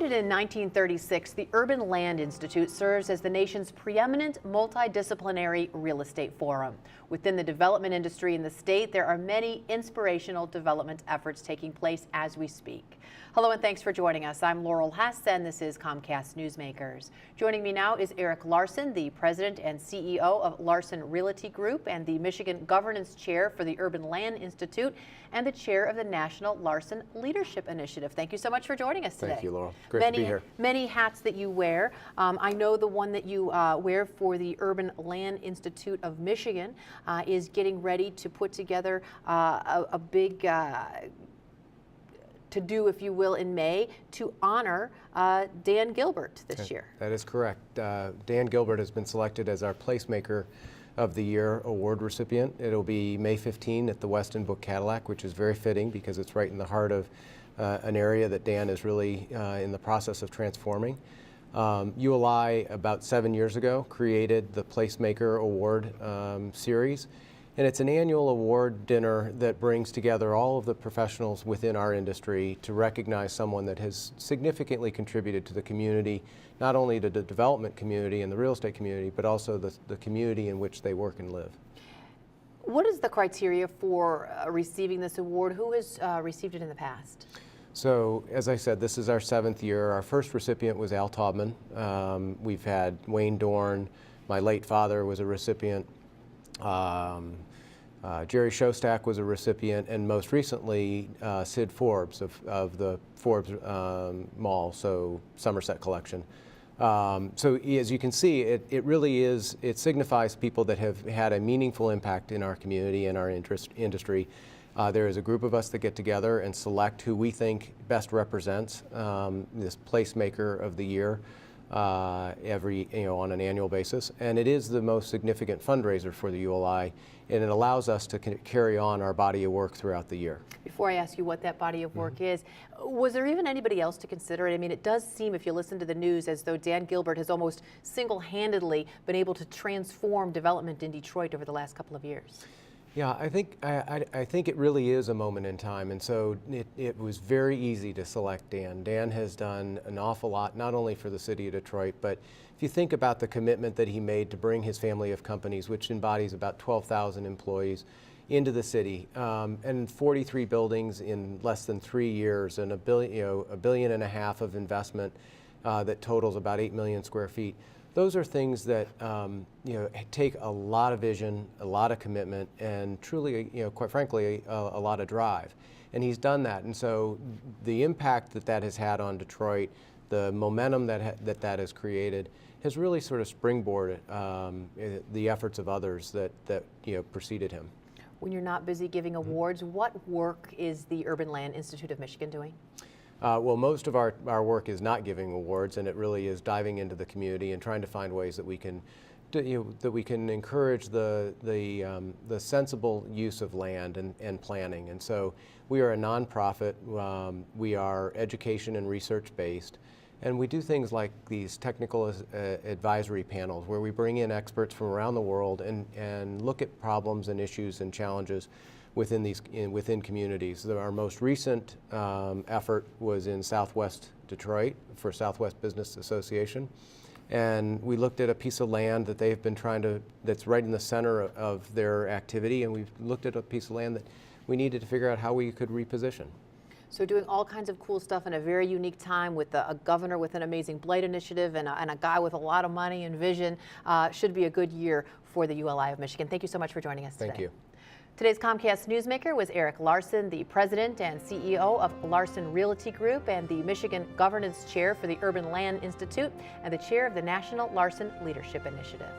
Founded in 1936, the Urban Land Institute serves as the nation's preeminent multidisciplinary real estate forum. Within the development industry in the state, there are many inspirational development efforts taking place as we speak. Hello and thanks for joining us. I'm Laurel Hess and this is Comcast Newsmakers. Joining me now is Eric Larson, the president and CEO of Larson Realty Group and the Michigan Governance Chair for the Urban Land Institute and the chair of the National Larson Leadership Initiative. Thank you so much for joining us today. Thank you, Laurel. Great to be here. Many hats that you wear. I know the one that you wear for the Urban Land Institute of Michigan is getting ready to put together a big to-do, if you will, in May to honor Dan Gilbert this year. That is correct. Dan Gilbert has been selected as our Placemaker of the Year award recipient. It'll be May 15 at the Westin Book Cadillac, which is very fitting because it's right in the heart of an area that Dan is really in the process of transforming. ULI about 7 years ago created the Placemaker Award series, and it's an annual award dinner that brings together all of the professionals within our industry to recognize someone that has significantly contributed to the community, not only to the development community and the real estate community, but also the community in which they work and live. What is the criteria for receiving this award? Who has received it in the past? So, as I said, this is our 7th year. Our first recipient was Al Taubman. We've had Wayne Dorn. My late father was a recipient. Jerry Shostak was a recipient, and most recently Sid Forbes of the Forbes Mall, so Somerset Collection. So as you can see, it really is, it signifies people that have had a meaningful impact in our community and our industry. There is a group of us that get together and select who we think best represents this Placemaker of the Year on an annual basis, and it is the most significant fundraiser for the ULI, and it allows us to carry on our body of work throughout the year. Before I ask you what that body of work is, was there even anybody else to consider it? I mean, it does seem, if you listen to the news, as though Dan Gilbert has almost single-handedly been able to transform development in Detroit over the last couple of years. Yeah, I think it really is a moment in time, and so it was very easy to select Dan. Dan has done an awful lot, not only for the city of Detroit, but if you think about the commitment that he made to bring his family of companies, which embodies about 12,000 employees, into the city, and 43 buildings in less than 3 years, and $1.5 billion of investment that totals about 8 million square feet. Those are things that take a lot of vision, a lot of commitment, and truly, quite frankly, a lot of drive. And he's done that. And so the impact that has had on Detroit, the momentum that has created, has really sort of springboarded the efforts of others that preceded him. When you're not busy giving awards, what work is the Urban Land Institute of Michigan doing? Well, most of our work is not giving awards, and it really is diving into the community and trying to find ways that we can encourage the sensible use of land and planning. And so we are a nonprofit. We are education and research based, and we do things like these technical advisory panels where we bring in experts from around the world and look at problems and issues and challenges within communities. Our most recent effort was in Southwest Detroit for Southwest Business Association, and we looked at a piece of land that they've been that's right in the center of their activity, and we've looked at a piece of land that we needed to figure out how we could reposition. So doing all kinds of cool stuff in a very unique time with a governor with an amazing blight initiative and a guy with a lot of money and vision should be a good year for the ULI of Michigan. Thank you so much for joining us today. Thank you. Today's Comcast Newsmaker was Eric Larson, the president and CEO of Larson Realty Group and the Michigan Governance Chair for the Urban Land Institute and the chair of the National Larson Leadership Initiative.